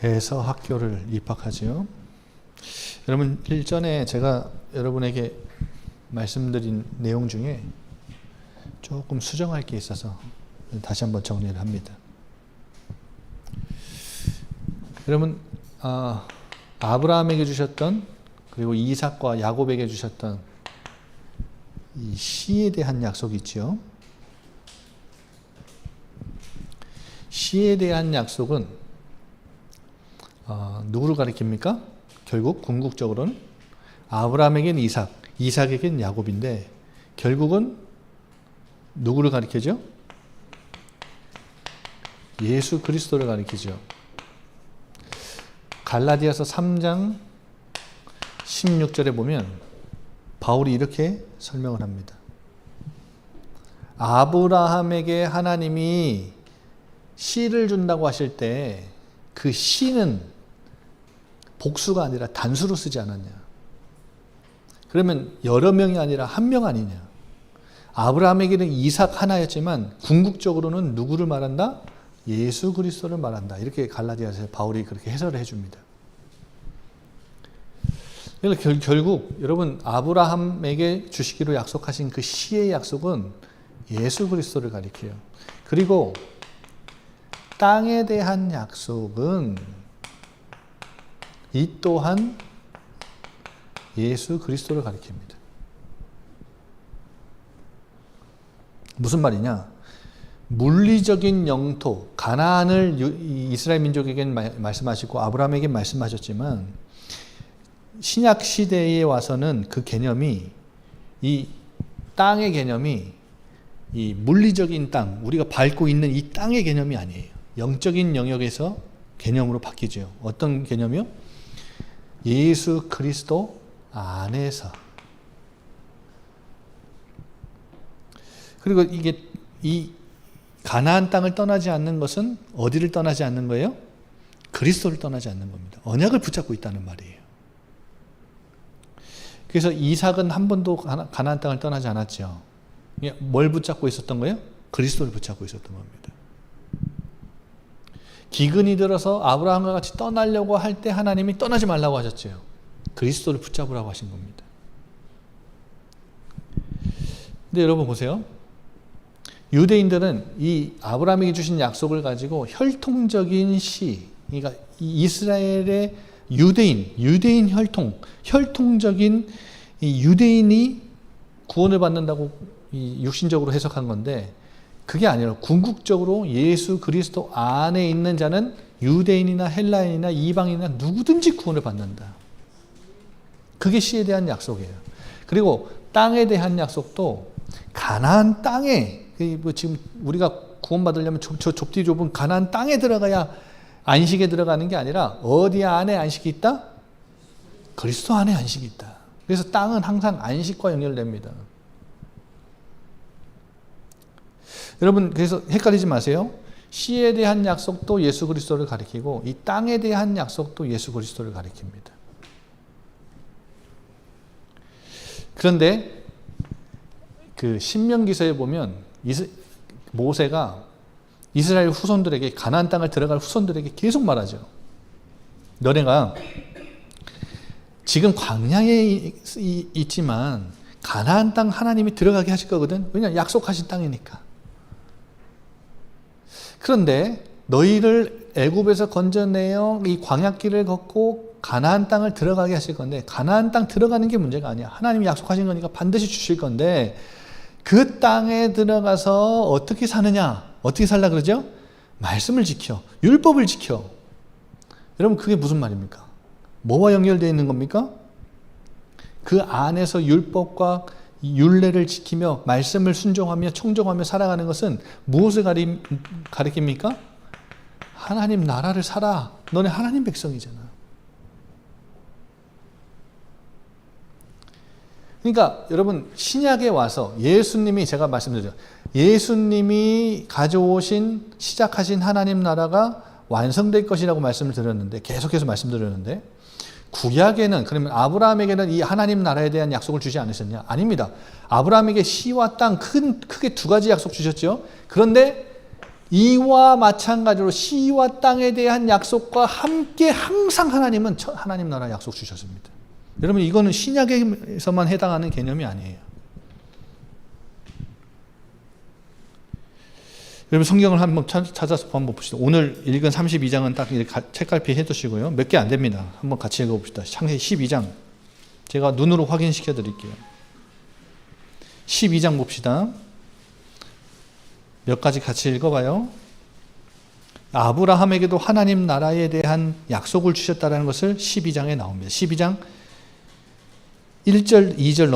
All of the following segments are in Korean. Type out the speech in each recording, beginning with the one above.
해서 학교를 입학하지요. 여러분, 일전에 제가 여러분에게 말씀드린 내용 중에 조금 수정할 게 있어서 다시 한번 정리를 합니다. 여러분, 아브라함에게 주셨던, 그리고 이삭과 야곱에게 주셨던 이 씨에 대한 약속이 있죠. 씨에 대한 약속은 누구를 가리킵니까? 결국 궁극적으로는 아브라함에게는 이삭, 이삭에게는 야곱인데 결국은 누구를 가리키죠? 예수 그리스도를 가리키죠. 갈라디아서 3장 16절에 보면 바울이 이렇게 설명을 합니다. 아브라함에게 하나님이 씨를 준다고 하실 때 그 씨는 복수가 아니라 단수로 쓰지 않았냐. 그러면 여러 명이 아니라 한 명 아니냐. 아브라함에게는 이삭 하나였지만 궁극적으로는 누구를 말한다? 예수 그리스도를 말한다. 이렇게 갈라디아서 바울이 그렇게 해설을 해줍니다. 결국 여러분, 아브라함에게 주시기로 약속하신 그 씨의 약속은 예수 그리스도를 가리켜요. 그리고 땅에 대한 약속은 이 또한 예수 그리스도를 가리킵니다. 무슨 말이냐? 물리적인 영토, 가나안을 이스라엘 민족에게는 말씀하시고 아브라함에게 말씀하셨지만 신약 시대에 와서는 그 개념이, 이 땅의 개념이 이 물리적인 땅, 우리가 밟고 있는 이 땅의 개념이 아니에요. 영적인 영역에서 개념으로 바뀌죠. 어떤 개념이요? 예수 그리스도 안에서. 그리고 이게 이 가나안 땅을 떠나지 않는 것은 어디를 떠나지 않는 거예요? 그리스도를 떠나지 않는 겁니다. 언약을 붙잡고 있다는 말이에요. 그래서 이삭은 한 번도 가나안 땅을 떠나지 않았죠. 뭘 붙잡고 있었던 거예요? 그리스도를 붙잡고 있었던 겁니다. 기근이 들어서 아브라함과 같이 떠나려고 할 때 하나님이 떠나지 말라고 하셨죠. 그리스도를 붙잡으라고 하신 겁니다. 근데 여러분 보세요. 유대인들은 이 아브라함에게 주신 약속을 가지고 혈통적인 씨, 그러니까 이스라엘의 유대인 혈통적인 이 유대인이 구원을 받는다고 육신적으로 해석한 건데 그게 아니라 궁극적으로 예수 그리스도 안에 있는 자는 유대인이나 헬라인이나 이방인이나 누구든지 구원을 받는다. 그게 씨에 대한 약속이에요. 그리고 땅에 대한 약속도 가나안 땅에, 지금 우리가 구원받으려면 저 좁디 좁은 가나안 땅에 들어가야 안식에 들어가는 게 아니라 어디 안에 안식이 있다? 그리스도 안에 안식이 있다. 그래서 땅은 항상 안식과 연결됩니다. 여러분, 그래서 헷갈리지 마세요. 씨에 대한 약속도 예수 그리스도를 가리키고 이 땅에 대한 약속도 예수 그리스도를 가리킵니다. 그런데 그 신명기서에 보면 모세가 이스라엘 후손들에게, 가나안 땅을 들어갈 후손들에게 계속 말하죠. 너네가 지금 광야에 있지만 가나안 땅 하나님이 들어가게 하실 거거든. 왜냐하면 약속하신 땅이니까. 그런데 너희를 애굽에서 건져내어 이 광야길을 걷고 가나안 땅을 들어가게 하실 건데, 가나안 땅 들어가는 게 문제가 아니야. 하나님이 약속하신 거니까 반드시 주실 건데 그 땅에 들어가서 어떻게 사느냐? 어떻게 살라 그러죠? 말씀을 지켜, 율법을 지켜. 여러분, 그게 무슨 말입니까? 뭐와 연결되어 있는 겁니까? 그 안에서 율법과 율례를 지키며 말씀을 순종하며 청종하며 살아가는 것은 무엇을 가리킵니까? 하나님 나라를 살아. 너네 하나님 백성이잖아. 그러니까 여러분, 신약에 와서 예수님이, 제가 말씀드렸죠. 예수님이 가져오신, 시작하신 하나님 나라가 완성될 것이라고 말씀을 드렸는데, 계속해서 말씀드렸는데, 구약에는, 그러면 아브라함에게는 이 하나님 나라에 대한 약속을 주지 않으셨냐? 아닙니다. 아브라함에게 씨와 땅, 크게 두 가지 약속 주셨죠. 그런데 이와 마찬가지로 씨와 땅에 대한 약속과 함께 항상 하나님은 하나님 나라 약속 주셨습니다. 여러분 이거는 신약에서만 해당하는 개념이 아니에요. 여러분 성경을 한번 찾아서 한번 봅시다. 오늘 읽은 32장은 딱 책갈피 해두시고요. 몇 개 안 됩니다. 한번 같이 읽어봅시다. 창세기 12장. 제가 눈으로 확인시켜 드릴게요. 12장 봅시다. 몇 가지 같이 읽어봐요. 아브라함에게도 하나님 나라에 대한 약속을 주셨다는 것을 12장에 나옵니다. 12장 1절, 2절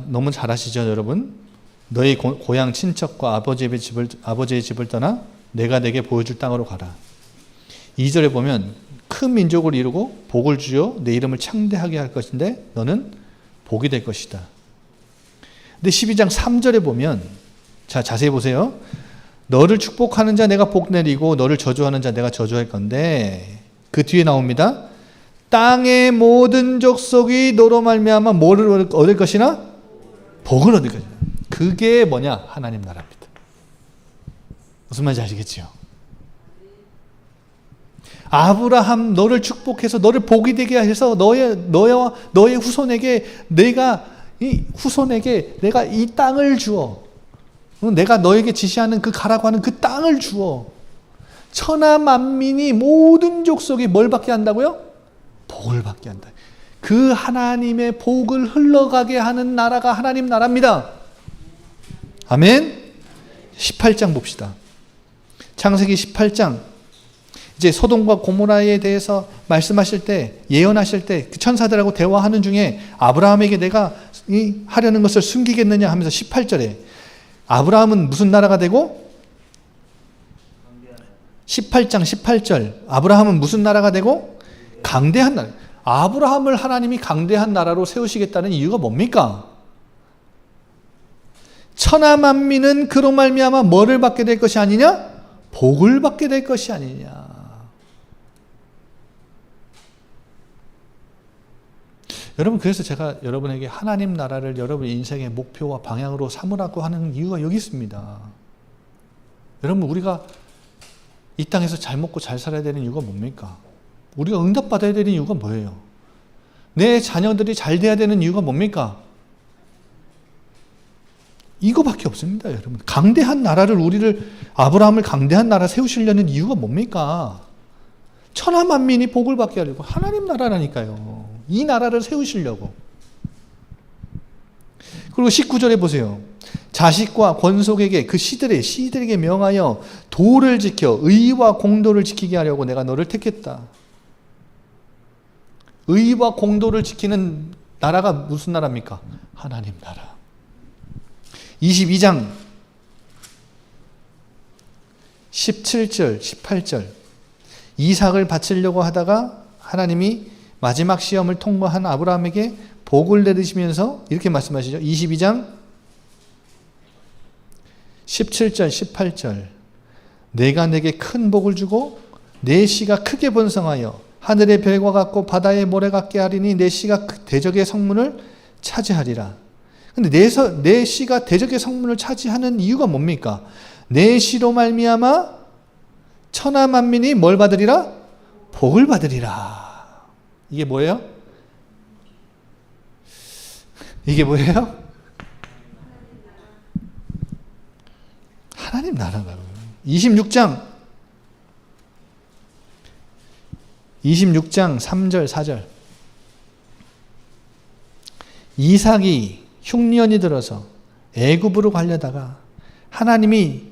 너무 잘 아시죠, 여러분? 너희 고향 친척과 아버지의 집을 떠나 내가 내게 보여줄 땅으로 가라. 2절에 보면 큰 민족을 이루고 복을 주어 내 이름을 창대하게 할 것인데 너는 복이 될 것이다. 근데 12장 3절에 보면 자, 자세히 보세요. 너를 축복하는 자 내가 복 내리고 너를 저주하는 자 내가 저주할 건데 그 뒤에 나옵니다. 땅의 모든 족속이 너로 말미암아 뭐를 얻을 것이나? 복을 얻을 것이다. 그게 뭐냐? 하나님 나라입니다. 무슨 말인지 아시겠죠? 아브라함 너를 축복해서 너를 복이 되게 해서 너의 후손에게 내가 이 땅을 주어. 내가 너에게 지시하는 그 가라고 하는 그 땅을 주어. 천하 만민이 모든 족속이 뭘 받게 한다고요? 복을 받게 한다. 그 하나님의 복을 흘러가게 하는 나라가 하나님 나라입니다. 아멘. 18장 봅시다. 창세기 18장. 이제 소돔과 고모라에 대해서 말씀하실 때, 예언하실 때 그 천사들하고 대화하는 중에 아브라함에게 내가 하려는 것을 숨기겠느냐 하면서 18절에 아브라함은 무슨 나라가 되고? 18장 18절. 아브라함은 무슨 나라가 되고? 강대한 나라. 아브라함을 하나님이 강대한 나라로 세우시겠다는 이유가 뭡니까? 천하 만민은 그로 말미암아 뭐를 받게 될 것이 아니냐? 복을 받게 될 것이 아니냐. 여러분 그래서 제가 여러분에게 하나님 나라를 여러분 인생의 목표와 방향으로 삼으라고 하는 이유가 여기 있습니다. 여러분 우리가 이 땅에서 잘 먹고 잘 살아야 되는 이유가 뭡니까? 우리가 응답받아야 되는 이유가 뭐예요? 내 자녀들이 잘 돼야 되는 이유가 뭡니까? 이거밖에 없습니다, 여러분. 강대한 나라를 아브라함을 강대한 나라 세우시려는 이유가 뭡니까? 천하 만민이 복을 받게 하려고 하나님 나라라니까요. 이 나라를 세우시려고. 그리고 19절에 보세요. 자식과 권속에게 그 씨들에게 명하여 도를 지켜 의와 공도를 지키게 하려고 내가 너를 택했다. 의와 공도를 지키는 나라가 무슨 나라입니까? 하나님 나라. 22장 17절 18절 이삭을 바치려고 하다가 하나님이 마지막 시험을 통과한 아브라함에게 복을 내리시면서 이렇게 말씀하시죠. 22장 17절 18절 내가 내게 큰 복을 주고 내 씨가 크게 번성하여 하늘의 별과 같고 바다의 모래 같게 하리니 내 씨가 대적의 성문을 차지하리라. 근데 내 씨가 대적의 성문을 차지하는 이유가 뭡니까? 내 씨로 말미암아 천하 만민이 뭘 받으리라? 복을 받으리라. 이게 뭐예요? 이게 뭐예요? 하나님 나라라고요. 26장 3절 4절 이삭이 흉년이 들어서 애굽으로 가려다가 하나님이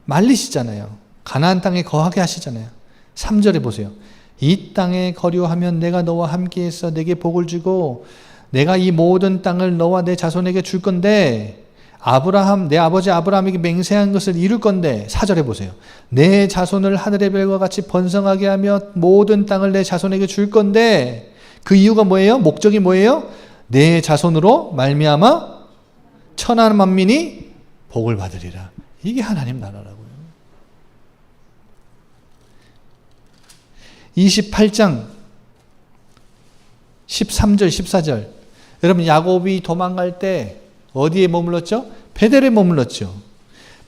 말리시잖아요. 가나안 땅에 거하게 하시잖아요. 3절에 보세요. 이 땅에 거류하면 내가 너와 함께해서 내게 복을 주고 내가 이 모든 땅을 너와 내 자손에게 줄 건데 내 아버지 아브라함에게 맹세한 것을 이룰 건데 4절에 보세요. 내 자손을 하늘의 별과 같이 번성하게 하며 모든 땅을 내 자손에게 줄 건데 그 이유가 뭐예요? 목적이 뭐예요? 내 자손으로 말미암아 천하 만민이 복을 받으리라. 이게 하나님 나라라고요. 28장 13절 14절 여러분 야곱이 도망갈 때 어디에 머물렀죠? 베델에 머물렀죠.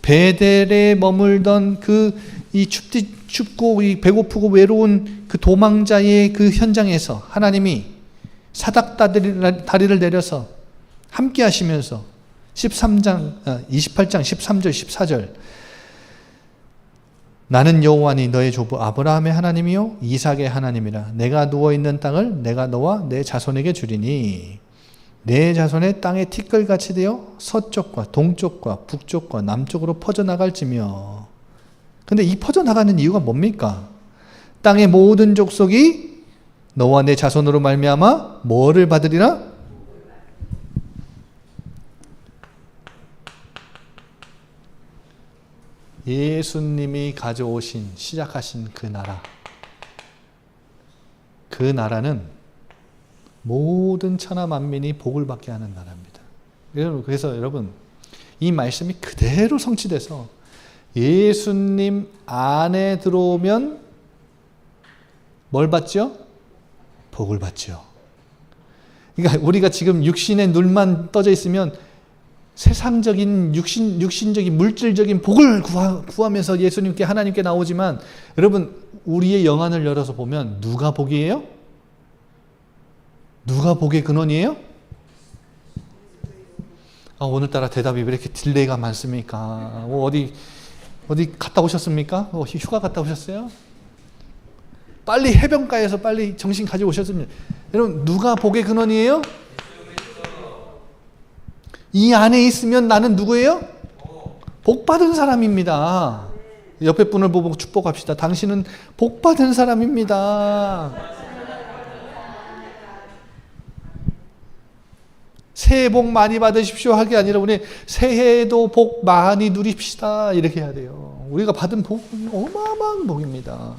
베델에 머물던 그 이 춥고 이 배고프고 외로운 그 도망자의 그 현장에서 하나님이 사닥다리를 내려서 함께 하시면서 28장 13절 14절 나는 여호와니 너의 조부 아브라함의 하나님이요 이삭의 하나님이라. 내가 누워있는 땅을 내가 너와 내 자손에게 주리니 내 자손의 땅에 티끌같이 되어 서쪽과 동쪽과 북쪽과 남쪽으로 퍼져나갈지며. 근데 이 퍼져나가는 이유가 뭡니까? 땅의 모든 족속이 너와 내 자손으로 말미암아 뭐를 받으리라? 예수님이 가져오신 시작하신 그 나라. 그 나라는 모든 천하 만민이 복을 받게 하는 나라입니다. 그래서 여러분 이 말씀이 그대로 성취돼서 예수님 안에 들어오면 뭘 받죠? 복을 받죠. 그러니까 우리가 지금 육신의 눈만 떠져 있으면 세상적인 육신적인 물질적인 복을 구하면서 예수님께 하나님께 나오지만 여러분 우리의 영안을 열어서 보면 누가 복이에요? 누가 복의 근원이에요? 오늘따라 대답이 왜 이렇게 딜레이가 많습니까? 어디 갔다 오셨습니까? 휴가 갔다 오셨어요? 빨리 해변가에서 빨리 정신 가지고 오셨으면. 여러분 누가 복의 근원이에요? 이 안에 있으면 나는 누구예요? 복받은 사람입니다. 옆에 분을 보고 축복합시다. 당신은 복받은 사람입니다. 새해 복 많이 받으십시오 할 게 아니라 우리 새해에도 복 많이 누립시다 이렇게 해야 돼요. 우리가 받은 복은 어마어마한 복입니다.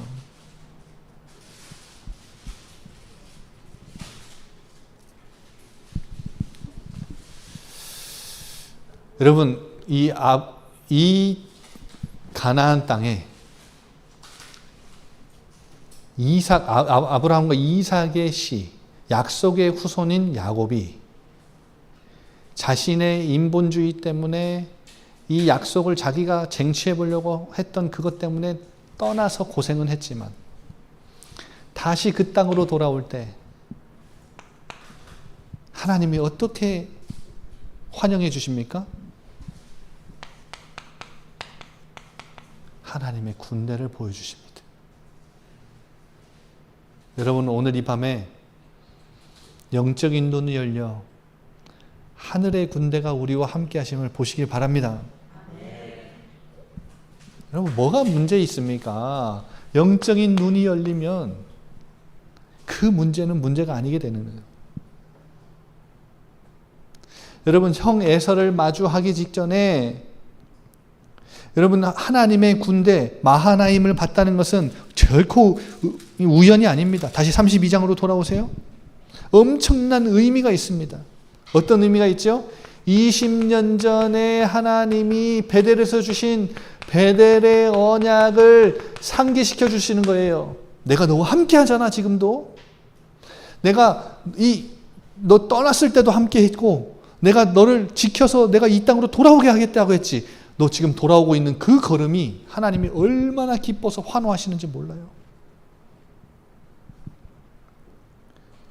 여러분 이 가나안 땅에 아브라함과 이삭의 씨, 약속의 후손인 야곱이 자신의 인본주의 때문에 이 약속을 자기가 쟁취해 보려고 했던 그것 때문에 떠나서 고생은 했지만 다시 그 땅으로 돌아올 때 하나님이 어떻게 환영해 주십니까? 하나님의 군대를 보여주십니다. 여러분 오늘 이 밤에 영적인 눈이 열려 하늘의 군대가 우리와 함께 하심을 보시길 바랍니다. 여러분 뭐가 문제 있습니까? 영적인 눈이 열리면 그 문제는 문제가 아니게 되는 거예요. 여러분 형 에서를 마주하기 직전에 여러분 하나님의 군대 마하나임을 봤다는 것은 결코 우연이 아닙니다. 다시 32장으로 돌아오세요. 엄청난 의미가 있습니다. 어떤 의미가 있죠? 20년 전에 하나님이 베델에서 주신 베델의 언약을 상기시켜 주시는 거예요. 내가 너와 함께 하잖아 지금도. 내가 너 떠났을 때도 함께 했고 내가 너를 지켜서 내가 이 땅으로 돌아오게 하겠다고 했지. 너 지금 돌아오고 있는 그 걸음이 하나님이 얼마나 기뻐서 환호하시는지 몰라요.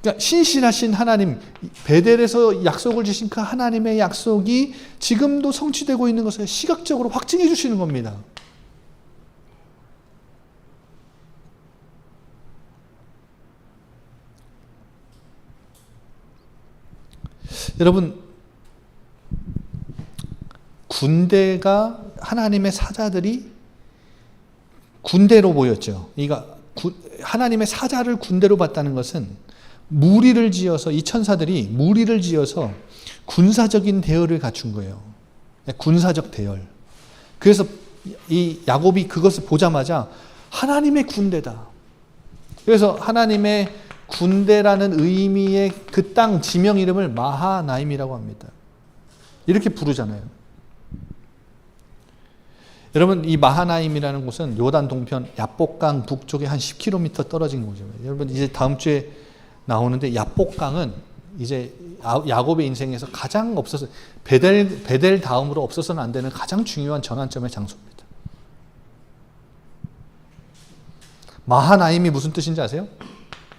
그러니까 신실하신 하나님, 베델에서 약속을 주신 그 하나님의 약속이 지금도 성취되고 있는 것을 시각적으로 확증해 주시는 겁니다. 여러분 군대가 하나님의 사자들이 군대로 보였죠. 그러니까 하나님의 사자를 군대로 봤다는 것은 무리를 지어서 이 천사들이 무리를 지어서 군사적인 대열을 갖춘 거예요. 군사적 대열. 그래서 이 야곱이 그것을 보자마자 하나님의 군대다. 그래서 하나님의 군대라는 의미의 그 땅 지명 이름을 마하나임이라고 합니다. 이렇게 부르잖아요. 여러분 이 마하나임이라는 곳은 요단 동편 야복강 북쪽에 한 10km 떨어진 곳이에요. 여러분 이제 다음 주에 나오는데 야복강은 이제 야곱의 인생에서 가장 베델 다음으로 없어서는 안 되는 가장 중요한 전환점의 장소입니다. 마하나임이 무슨 뜻인지 아세요?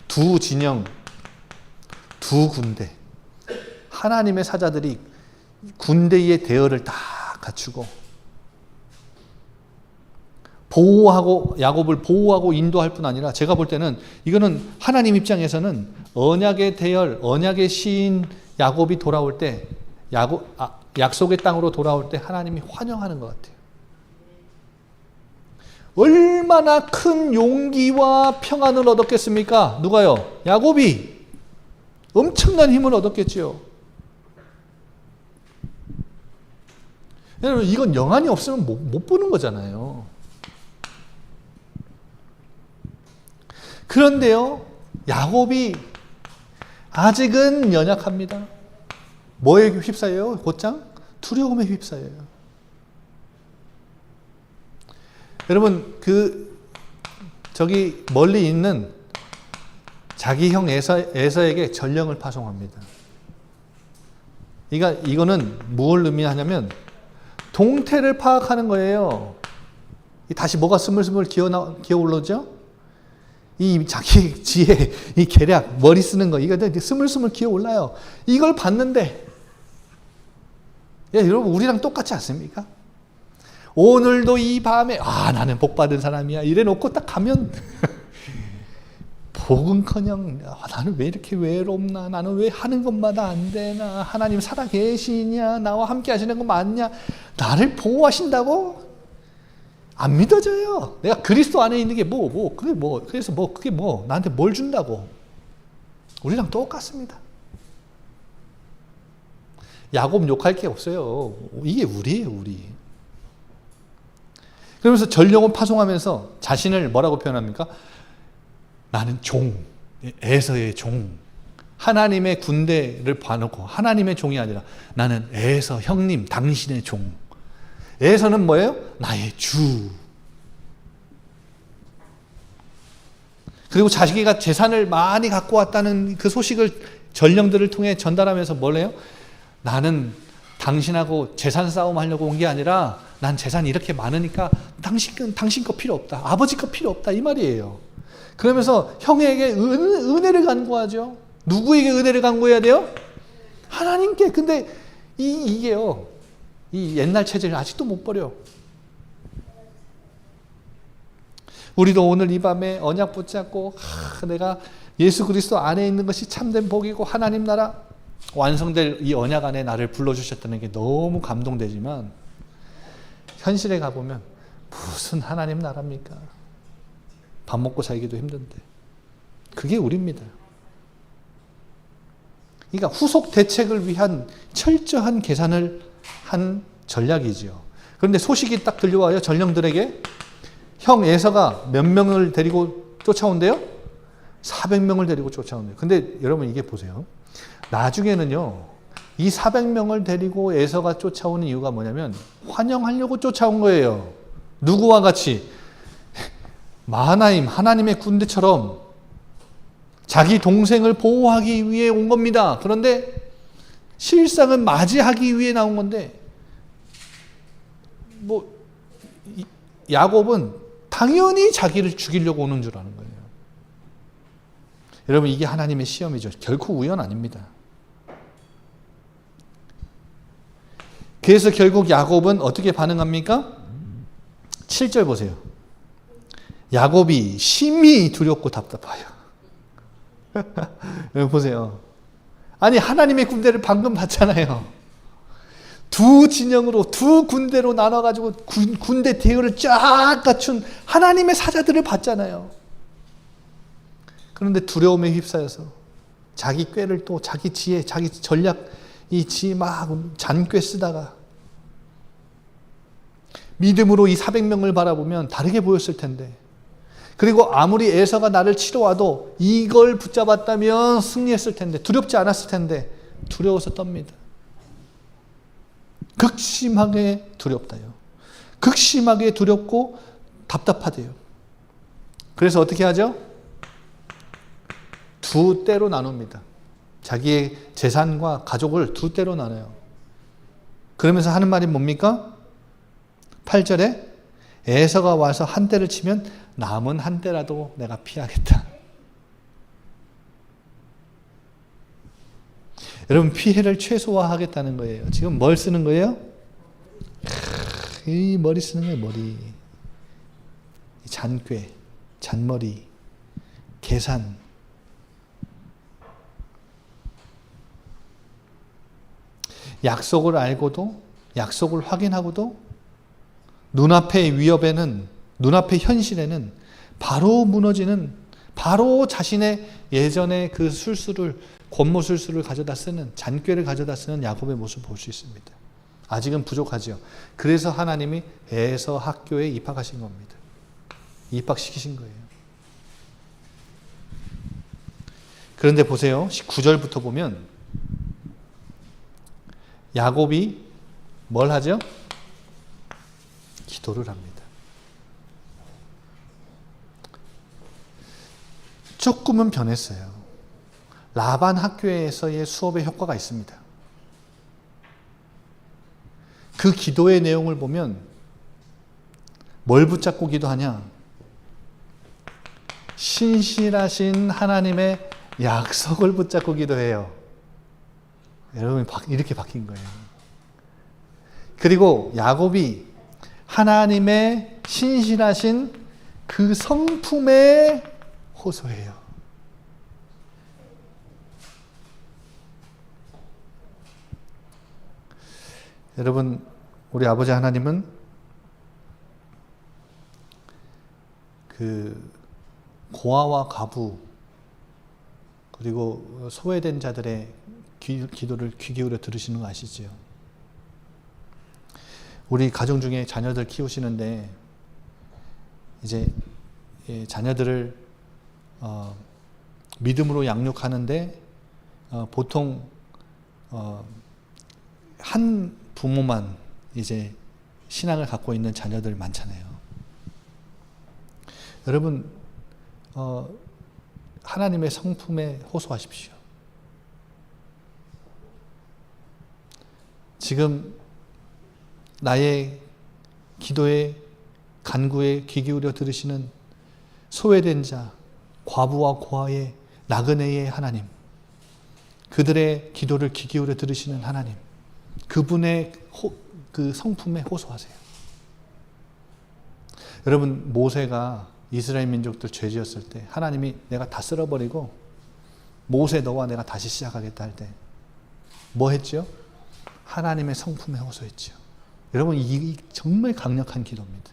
두 진영, 두 군대. 하나님의 사자들이 군대의 대열을 다 갖추고 보호하고 야곱을 보호하고 인도할 뿐 아니라 제가 볼 때는 이거는 하나님 입장에서는 언약의 대열, 언약의 시인 야곱이 돌아올 때 약속의 땅으로 돌아올 때 하나님이 환영하는 것 같아요. 얼마나 큰 용기와 평안을 얻었겠습니까? 누가요? 야곱이 엄청난 힘을 얻었겠지요. 여러분 이건 영안이 없으면 못 보는 거잖아요. 그런데요, 야곱이 아직은 연약합니다. 뭐에 휩싸여요? 곧장 두려움에 휩싸여요. 여러분 저기 멀리 있는 자기 형 에서에게 전령을 파송합니다. 이거는 뭘 의미하냐면 동태를 파악하는 거예요. 다시 뭐가 스물스물 기어 올라오죠? 이 자기 지혜, 이 계략, 머리 쓰는 거, 이거 스물스물 기어 올라요. 이걸 봤는데, 여러분, 우리랑 똑같지 않습니까? 오늘도 이 밤에, 나는 복받은 사람이야. 이래 놓고 딱 가면, 복은커녕, 나는 왜 이렇게 외롭나? 나는 왜 하는 것마다 안 되나? 하나님 살아 계시냐? 나와 함께 하시는 거 맞냐? 나를 보호하신다고? 안 믿어져요. 내가 그리스도 안에 있는 게 그게 나한테 뭘 준다고. 우리랑 똑같습니다. 야곱 욕할 게 없어요. 이게 우리예요, 우리. 그러면서 전령을 파송하면서 자신을 뭐라고 표현합니까? 나는 종, 에서의 종. 하나님의 군대를 봐놓고 하나님의 종이 아니라 나는 에서, 형님, 당신의 종. 에서는 뭐예요? 나의 주. 그리고 자기가 재산을 많이 갖고 왔다는 그 소식을 전령들을 통해 전달하면서 뭘 해요? 나는 당신하고 재산 싸움 하려고 온 게 아니라 난 재산이 이렇게 많으니까 당신 거 필요 없다. 아버지 거 필요 없다. 이 말이에요. 그러면서 형에게 은혜를 간구하죠. 누구에게 은혜를 간구해야 돼요? 하나님께. 근데 이게요. 이 옛날 체제를 아직도 못 버려. 우리도 오늘 이 밤에 언약 붙잡고 내가 예수 그리스도 안에 있는 것이 참된 복이고 하나님 나라 완성될 이 언약 안에 나를 불러주셨다는 게 너무 감동되지만 현실에 가보면 무슨 하나님 나라입니까? 밥 먹고 살기도 힘든데. 그게 우리입니다. 그러니까 후속 대책을 위한 철저한 계산을 한 전략이지요. 그런데 소식이 딱 들려와요. 전령들에게. 형 에서가 몇 명을 데리고 쫓아온대요? 400명을 데리고 쫓아온대요. 근데 여러분 이게 보세요. 나중에는요. 이 400명을 데리고 에서가 쫓아오는 이유가 뭐냐면 환영하려고 쫓아온 거예요. 누구와 같이? 마하나임 하나님의 군대처럼 자기 동생을 보호하기 위해 온 겁니다. 그런데 실상은 맞이하기 위해 나온 건데 야곱은 당연히 자기를 죽이려고 오는 줄 아는 거예요. 여러분 이게 하나님의 시험이죠. 결코 우연 아닙니다. 그래서 결국 야곱은 어떻게 반응합니까? 7절 보세요. 야곱이 심히 두렵고 답답하여. 여러분 보세요. 아니 하나님의 군대를 방금 봤잖아요. 두 진영으로 두 군대로 나눠가지고 군대 대열을 쫙 갖춘 하나님의 사자들을 봤잖아요. 그런데 두려움에 휩싸여서 자기 꾀를 또 자기 지혜, 자기 전략 이 지 막 잔꾀 쓰다가 믿음으로 이 400명을 바라보면 다르게 보였을 텐데 그리고 아무리 에서가 나를 치러 와도 이걸 붙잡았다면 승리했을 텐데 두렵지 않았을 텐데 두려워서 떱니다. 극심하게 두렵다요. 극심하게 두렵고 답답하대요. 그래서 어떻게 하죠? 두 때로 나눕니다. 자기의 재산과 가족을 두 때로 나눠요. 그러면서 하는 말이 뭡니까? 8절에 에서가 와서 한 대를 치면 남은 한 대라도 내가 피하겠다. 여러분, 피해를 최소화하겠다는 거예요. 지금 뭘 쓰는 거예요? 이 머리 쓰는 거예요, 머리. 잔꾀, 잔머리, 계산. 약속을 알고도, 약속을 확인하고도 눈앞의 위협에는, 눈앞의 현실에는 바로 무너지는, 바로 자신의 예전의 그 술수를, 권모술수를 가져다 쓰는, 잔꾀를 가져다 쓰는 야곱의 모습을 볼 수 있습니다. 아직은 부족하죠. 그래서 하나님이 에서 학교에 입학하신 겁니다. 입학시키신 거예요. 그런데 보세요. 9절부터 보면 야곱이 뭘 하죠? 기도를 합니다. 조금은 변했어요. 라반 학교에서의 수업의 효과가 있습니다. 그 기도의 내용을 보면 뭘 붙잡고 기도하냐? 신실하신 하나님의 약속을 붙잡고 기도해요. 여러분, 이렇게 바뀐 거예요. 그리고 야곱이 하나님의 신실하신 그 성품에 호소해요. 여러분, 우리 아버지 하나님은 그 고아와 과부 그리고 소외된 자들의 기도를 귀 기울여 들으시는 거 아시죠? 우리 가정 중에 자녀들 키우시는데 이제 자녀들을 믿음으로 양육하는데 보통 한 부모만 이제 신앙을 갖고 있는 자녀들 많잖아요. 여러분, 하나님의 성품에 호소하십시오. 지금 나의 기도에, 간구에 귀 기울여 들으시는 소외된 자, 과부와 고아의 나그네의 하나님, 그들의 기도를 귀 기울여 들으시는 하나님, 그분의 그 성품에 호소하세요. 여러분, 모세가 이스라엘 민족들 죄 지었을 때 하나님이 내가 다 쓸어버리고 모세 너와 내가 다시 시작하겠다 할 때 뭐 했죠? 하나님의 성품에 호소했죠. 여러분, 이 정말 강력한 기도입니다.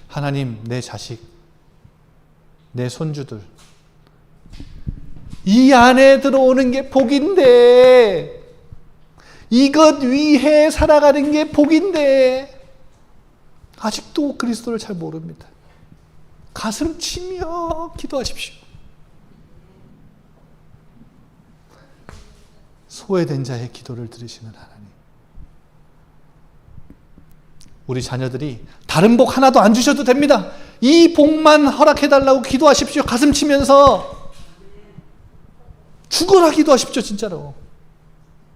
하나님, 내 자식, 내 손주들 이 안에 들어오는 게 복인데, 이것 위해 살아가는 게 복인데 아직도 그리스도를 잘 모릅니다. 가슴 치며 기도하십시오. 소외된 자의 기도를 들으시는 하나님. 우리 자녀들이 다른 복 하나도 안 주셔도 됩니다. 이 복만 허락해달라고 기도하십시오. 가슴 치면서 죽어라 기도하십시오. 진짜로.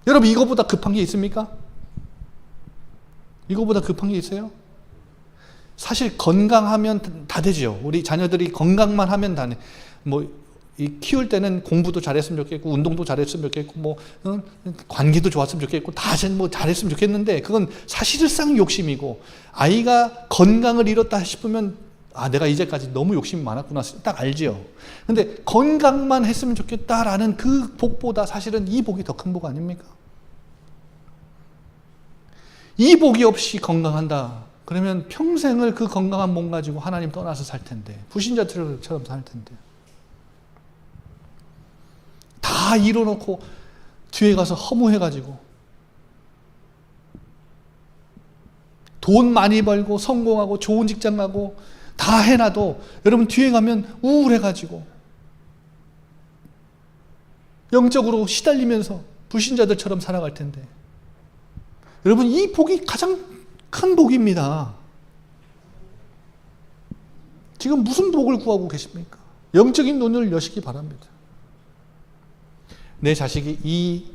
여러분, 이거보다 급한 게 있습니까? 이거보다 급한 게 있어요? 사실 건강하면 다 되죠. 우리 자녀들이 건강만 하면 다 돼. 키울 때는 공부도 잘했으면 좋겠고, 운동도 잘했으면 좋겠고, 관계도 좋았으면 좋겠고, 다 잘했으면 좋겠는데, 그건 사실상 욕심이고, 아이가 건강을 잃었다 싶으면, 내가 이제까지 너무 욕심이 많았구나, 딱 알지요. 근데 건강만 했으면 좋겠다라는 그 복보다 사실은 이 복이 더 큰 복 아닙니까? 이 복이 없이 건강한다. 그러면 평생을 그 건강한 몸 가지고 하나님 떠나서 살 텐데, 불신자처럼 살 텐데. 다 이뤄놓고 뒤에 가서 허무해가지고 돈 많이 벌고 성공하고 좋은 직장 가고 다 해놔도 여러분 뒤에 가면 우울해가지고 영적으로 시달리면서 불신자들처럼 살아갈 텐데, 여러분 이 복이 가장 큰 복입니다. 지금 무슨 복을 구하고 계십니까? 영적인 눈을 여시기 바랍니다. 내 자식이 이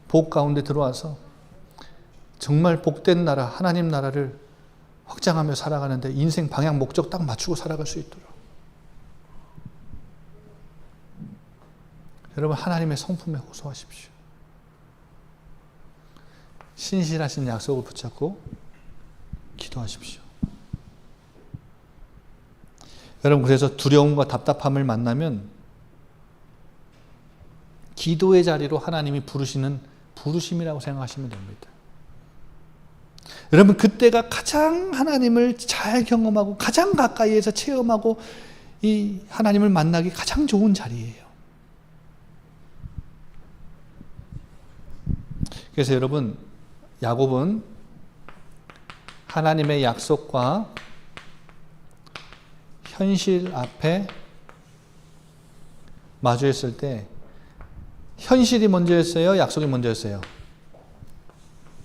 복 가운데 들어와서 정말 복된 나라, 하나님 나라를 확장하며 살아가는데 인생 방향 목적 딱 맞추고 살아갈 수 있도록. 여러분, 하나님의 성품에 호소하십시오. 신실하신 약속을 붙잡고 기도하십시오. 여러분, 그래서 두려움과 답답함을 만나면 기도의 자리로 하나님이 부르시는 부르심이라고 생각하시면 됩니다. 여러분, 그때가 가장 하나님을 잘 경험하고 가장 가까이에서 체험하고 이 하나님을 만나기 가장 좋은 자리예요. 그래서 여러분, 야곱은 하나님의 약속과 현실 앞에 마주했을 때 현실이 먼저였어요? 약속이 먼저였어요?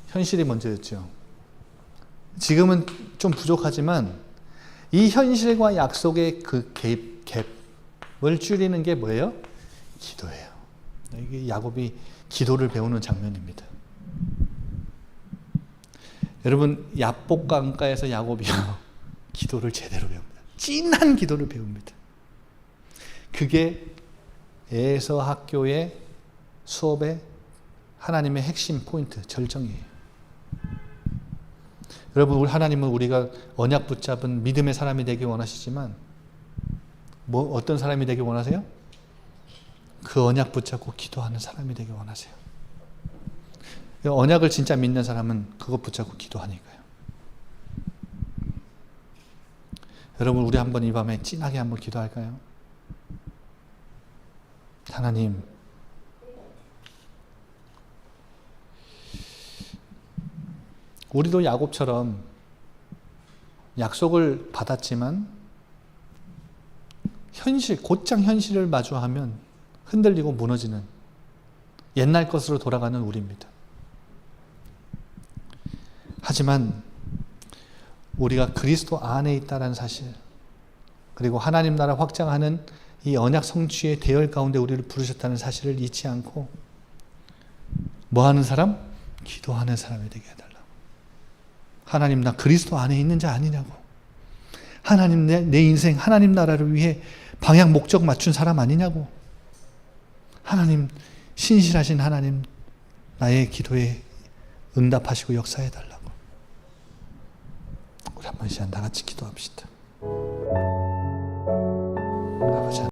현실이 먼저였죠. 지금은 좀 부족하지만 이 현실과 약속의 그 갭을 줄이는 게 뭐예요? 기도예요. 이게 야곱이 기도를 배우는 장면입니다. 여러분, 야복 강가에서 야곱이요 기도를 제대로 배웁니다. 찐한 기도를 배웁니다. 그게 에서 학교의 수업의 하나님의 핵심 포인트, 절정이에요. 여러분, 우리 하나님은 우리가 언약 붙잡은 믿음의 사람이 되기 원하시지만 어떤 사람이 되기 원하세요? 그 언약 붙잡고 기도하는 사람이 되기 원하세요. 언약을 진짜 믿는 사람은 그것 붙잡고 기도하니까요. 여러분, 우리 한번 이 밤에 진하게 한번 기도할까요? 하나님, 우리도 야곱처럼 약속을 받았지만 곧장 현실을 마주하면 흔들리고 무너지는 옛날 것으로 돌아가는 우리입니다. 하지만 우리가 그리스도 안에 있다는 사실, 그리고 하나님 나라 확장하는 이 언약 성취의 대열 가운데 우리를 부르셨다는 사실을 잊지 않고 뭐 하는 사람? 기도하는 사람이 되게 해달라고. 하나님, 나 그리스도 안에 있는 자 아니냐고. 하나님, 내 인생 하나님 나라를 위해 방향 목적 맞춘 사람 아니냐고. 하나님, 신실하신 하나님, 나의 기도에 응답하시고 역사해달라고. 우리 한 번씩 다 같이 기도합시다.